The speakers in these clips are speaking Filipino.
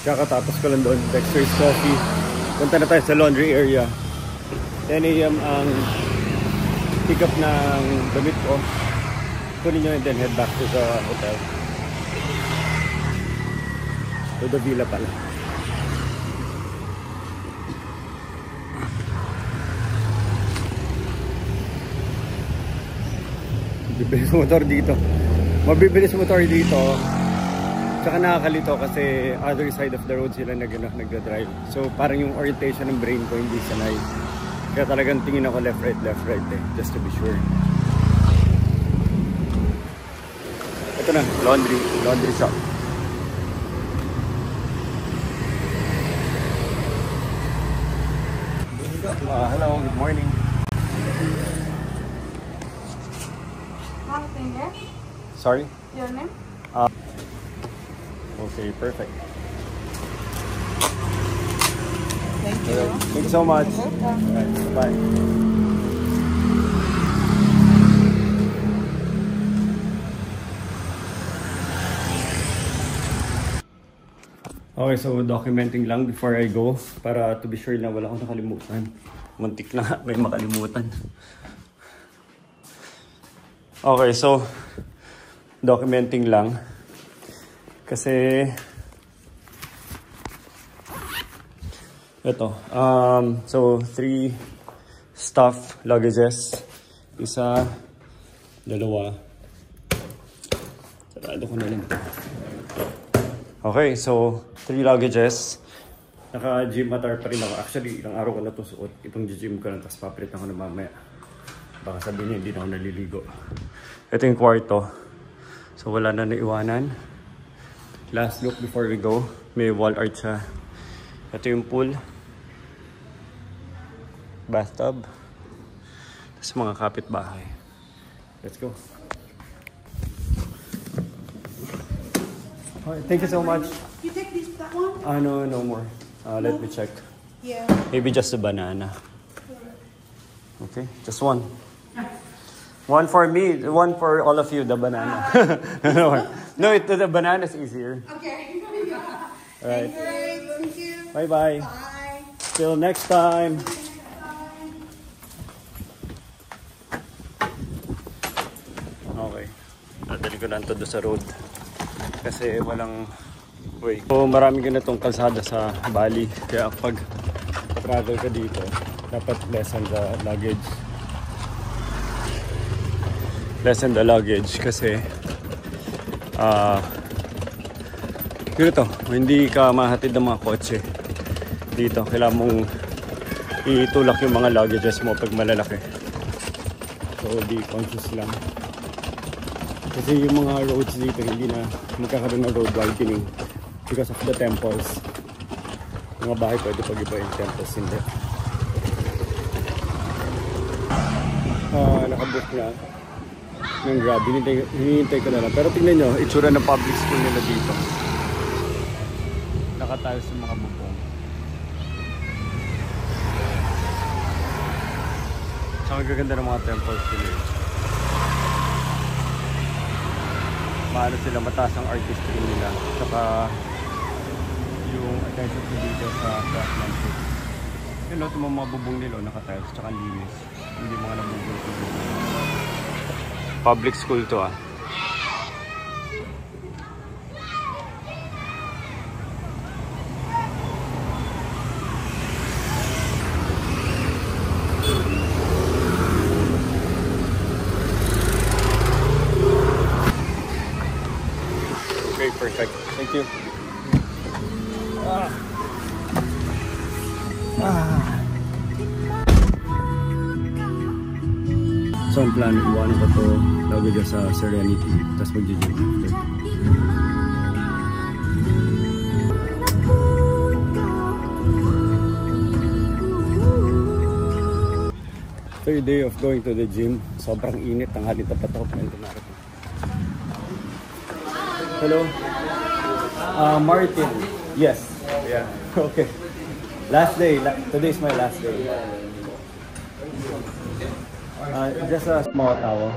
Kakatapos ko lang doon, Dexter's Coffee. Punta na tayo sa laundry area. 10 AM ang pick up ng damit ko. Kunin nyo and then head back to the hotel. To the villa pala. Mabibilis motor dito. Mabibilis motor dito. Tsaka nakakalito kasi other side of the road sila nagda-drive. So parang yung orientation ng brain ko hindi sanay. Kaya talagang tingin ako left right eh. Just to be sure. Ito na, laundry shop. Hello, good morning. Sorry? Your name? Okay, perfect. Thank you. Thank you so much. Welcome. Bye. Okay, so documenting lang before I go para to be sure na wala akong nakalimutan. Muntik na may makalimutan. Okay, so documenting lang kasi ito so 3 stuff luggages, isa, dalawa, sarado ko na lang. Okay, so 3 luggages. Naka gym attire pa rin ako. Actually ilang araw ko na ito suot, ipang gym ko lang, tapos papalitan ko na mamaya. Baka sabihin niya hindi na ako naliligo. Ito yung kwarto. So wala na naiwanan. Last look before we go. May wall art siya. Ito yung pool. Bathtub. Tapos mga kapitbahay. Let's go. Okay, thank you so much. You take this, that one? No more. Let me check. Yeah. Maybe just a banana. Okay, just one. One for me, one for all of you, the banana. No, the banana is easier. Okay. All right. Thank you. Bye-bye. Bye. Till next time. Okay. Nadali ko lang to sa road. Kasi walang way. So maraming ganitong kalsada sa Bali. Kaya pag travel ka dito, dapat lessen the luggage. Lessen the luggage kasi ganito, hindi ka mahatid ng mga kotse dito. Kailangan mong itulak yung mga luggages mo pag malalaki. So be conscious lang. Kasi yung mga roads dito hindi na magkakaroon ng road widening because of the temples. Mga bahay pwede pag-iba yung temples, hindi. Nakabook na ng Grab. Hinihintay ko na lang. Pero tingnan nyo, itsura ng public school nila dito. Nakatiles yung mga bubong. Saka gaganda ng mga temples nila. Maano sila, mataas ang artistry nila. Saka yung attention ko dito sa craftsmanship. Yung lahat ng mga bubong nila nakatiles. Saka linis. Hindi mga nabubong dito. Public school to ah. Okay, perfect. Thank you. So ang plano, iwanan ko to lagi dyan sa Serenity, tapos mag-gym after. Third day of going to the gym. Sobrang init, ang halit na patok. Hello? Martin. Yes. Yeah. Okay. Last day. Today is my last day. Just a small towel.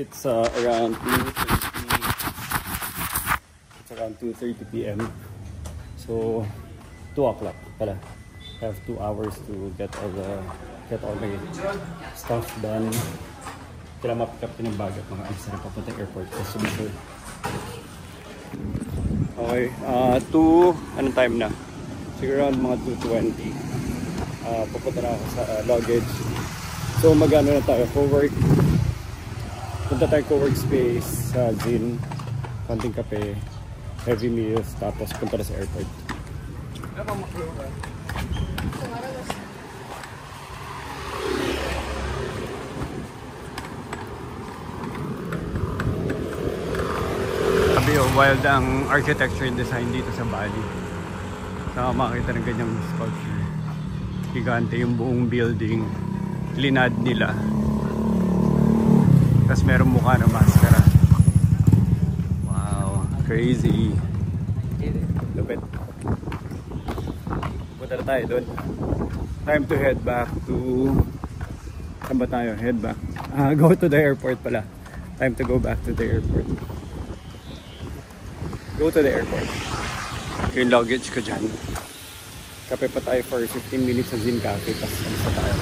It's around 2:30. It's around 2:30 p.m. So 2 o'clock pala. I have 2 hours to get all my stuff done. Kailangan ma-pick up din yung bag at mga alis na papunta airport. Just to be sure. Okay, anong time na? Siguro around mga 2:20. Pupunta na ako sa luggage. So mag-ano na tayo, co-work. Punta tayo co-work space sa Zin. Konting kape, heavy meals, tapos punta na sa airport. Sabi wild ang architecture and design dito sa Bali. Saka makakita ng ganyang sculpture. Gigante yung buong building. Linad nila. Tapos merong mukha na maskara. Wow, crazy. Lupit. Punta na tayo doon. Time to head back to... Saan ba tayo? Head back. Go to the airport pala. Time to go back to the airport. Go to the airport. Yung luggage ko dyan. Kape pa tayo for 15 minutes sa Zin Cafe. Tapos alis pa tayo.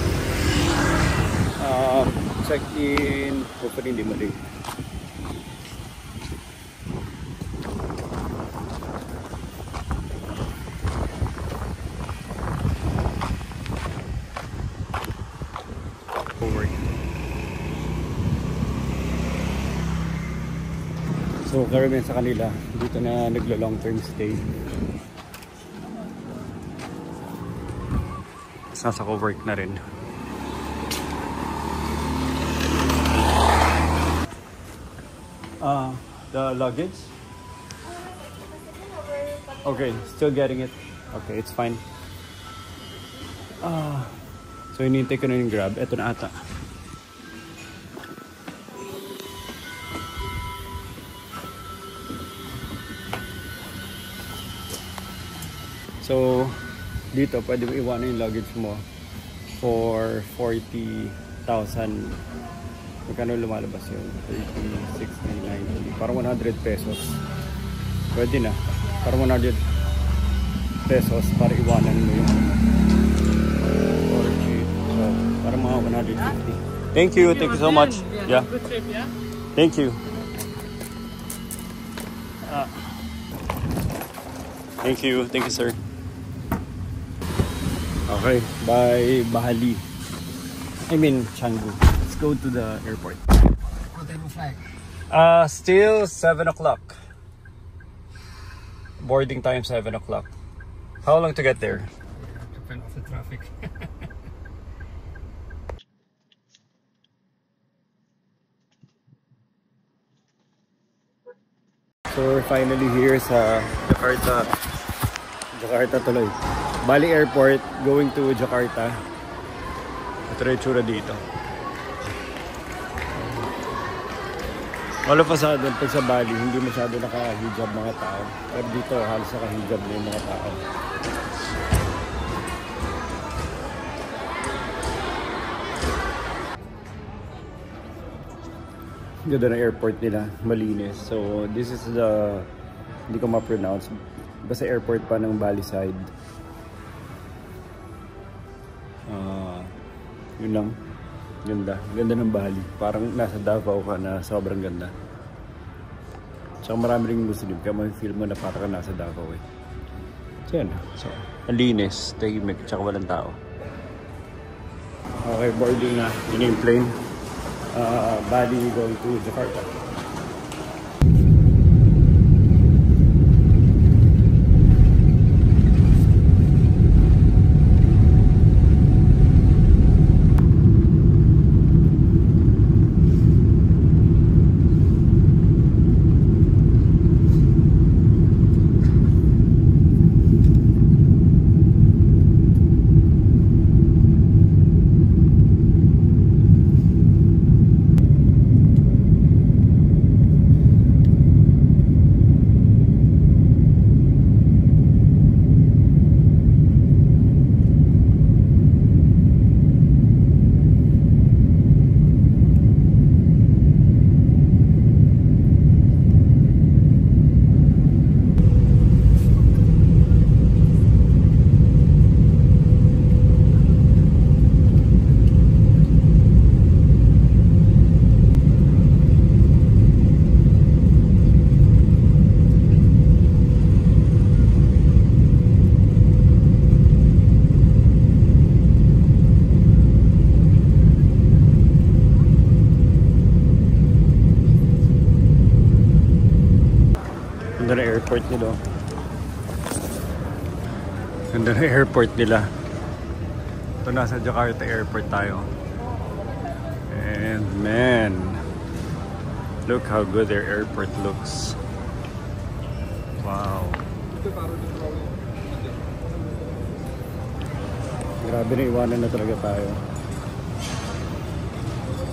Check-in. Hopefully hindi mali. Forward. So karamihan sa kanila dito na naglo-long term stay. Nasa co-work na rin. The luggage? Okay, still getting it. Okay, it's fine. So hinihintay ko na yung Grab. Ito na ata. So dito pwede mo iwanan yung luggage mo for 40,000. Magkano lumalabas yun? 30, 60, 90. Parang 100 pesos. Pwede na. Parang 100 pesos para iwanan mo yung 40. So, parang mga 150. Thank you. Thank you so much. Yeah. Good trip, yeah? Thank you. Thank you. Thank you, sir. Okay. Bye, Bali. I mean, Canggu. Let's go to the airport. What time of flight? Still 7 o'clock. Boarding time 7 o'clock. How long to get there? Depend of the traffic. So we're finally here sa Jakarta. Jakarta tuloy. Bali Airport, going to Jakarta. Ito na yung tsura dito. All of a sudden, pag sa Bali, hindi masyado naka-hijab mga tao. Pero dito, halos naka-hijab na yung mga tao. Ganda ng airport nila, malinis. So, this is the, hindi ko ma-pronounce, basta airport pa ng Bali side. Yun lang. Ganda. Ganda ng Bali. Parang nasa Davao ka na sobrang ganda. Tsaka marami ring Muslim. Kaya may feel mo na parang ka nasa Davao eh. So yan. So, alinis, tahimik, tsaka walang tao. Okay, boarding na. Yun yung plane. Bali going to Jakarta. airport nila. Ganda na airport nila. Ito, nasa Jakarta airport tayo. And man, look how good their airport looks. Wow. Grabe na, iwanan na talaga tayo.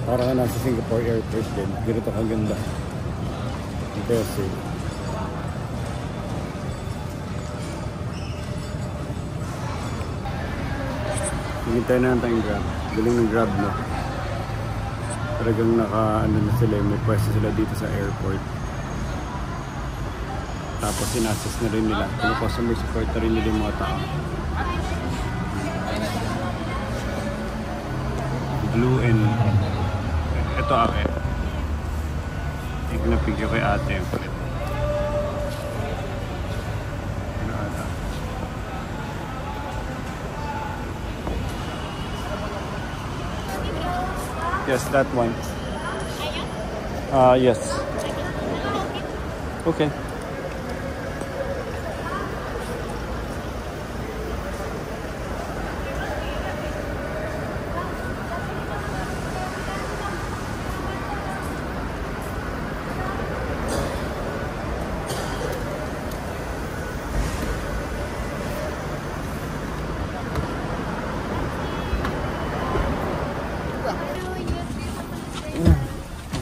Parang nasa Singapore airport din. Ganito kaganda. Impressive. Hintay na natin yung Grab. Galing ng Grab, no? Talagang ano na sila, may pwesto sila dito sa airport. Tapos sinasas na rin nila. Kung customer support na rin nila yung mga tao. Blue and ito ate. Pinapig ko kay ate yung kulit. Ano ata? Yes, that one. Yes. Okay.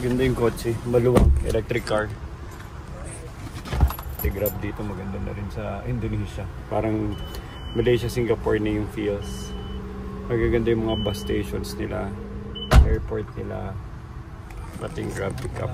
Maganda yung kotse, maluwang, electric car. Si Grab dito maganda na rin sa Indonesia. Parang Malaysia, Singapore na yung feels. Magaganda yung mga bus stations nila, airport nila, pati yung Grab pickup.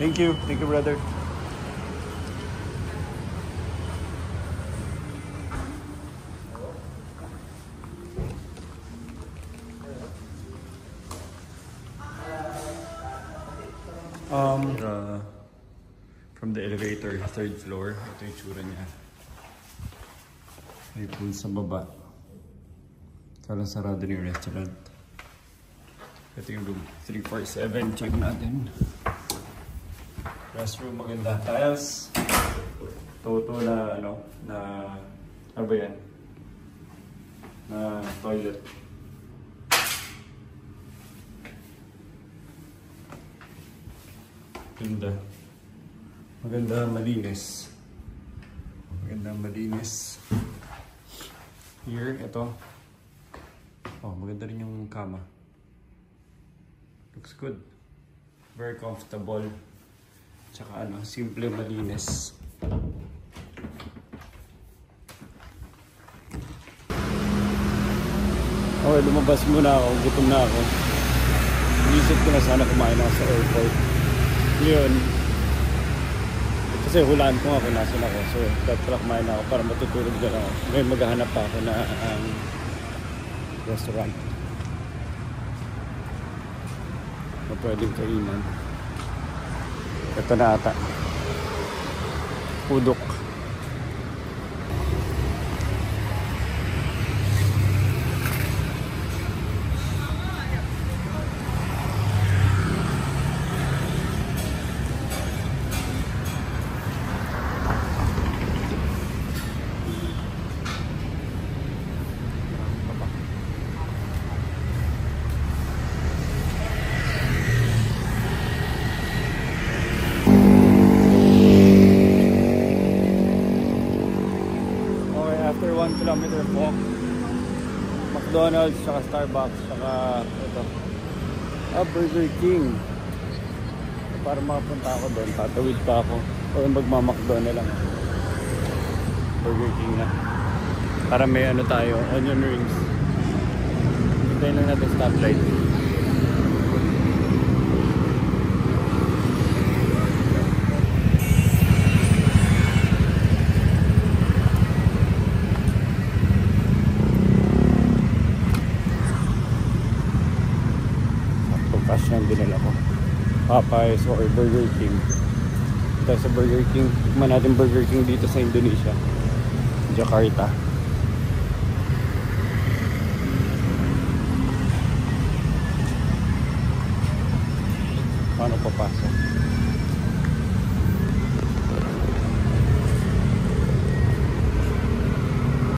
Thank you, brother. From the elevator, third floor, ito yung tsura niya. May pool sa baba. Kalang sarado yung restaurant. Ito yung room 347, check natin. Restroom maganda. Tiles. Toto na ano ba yan? Na toilet. Ganda. Maganda, malinis. Maganda, malinis. Here, ito. Oh, maganda rin yung kama. Looks good. Very comfortable. Tsaka ano, simple, malinis. Okay, lumabas muna ako. Gutom na ako. Inisip ko na sana kumain ako sa airport. Yun. Kasi hulaan ko nga kung nasan ako. So, dapat pala kumain ako para matutulog na ako. May maghahanap pa ako na restaurant na pwedeng kainan. Ito na ata. Pudok. After 1 kilometer walk, McDonald's, saka Starbucks, saka ito, Burger King. Para makapunta ako doon, tatawid pa ako o magmamakdo na lang ako. Burger King na para may ano tayo, onion rings. Hintayin lang natin stoplight. Cash yung dinala ko. Popeyes or Burger King. Tayo sa Burger King. Tikman natin Burger King dito sa Indonesia, Jakarta.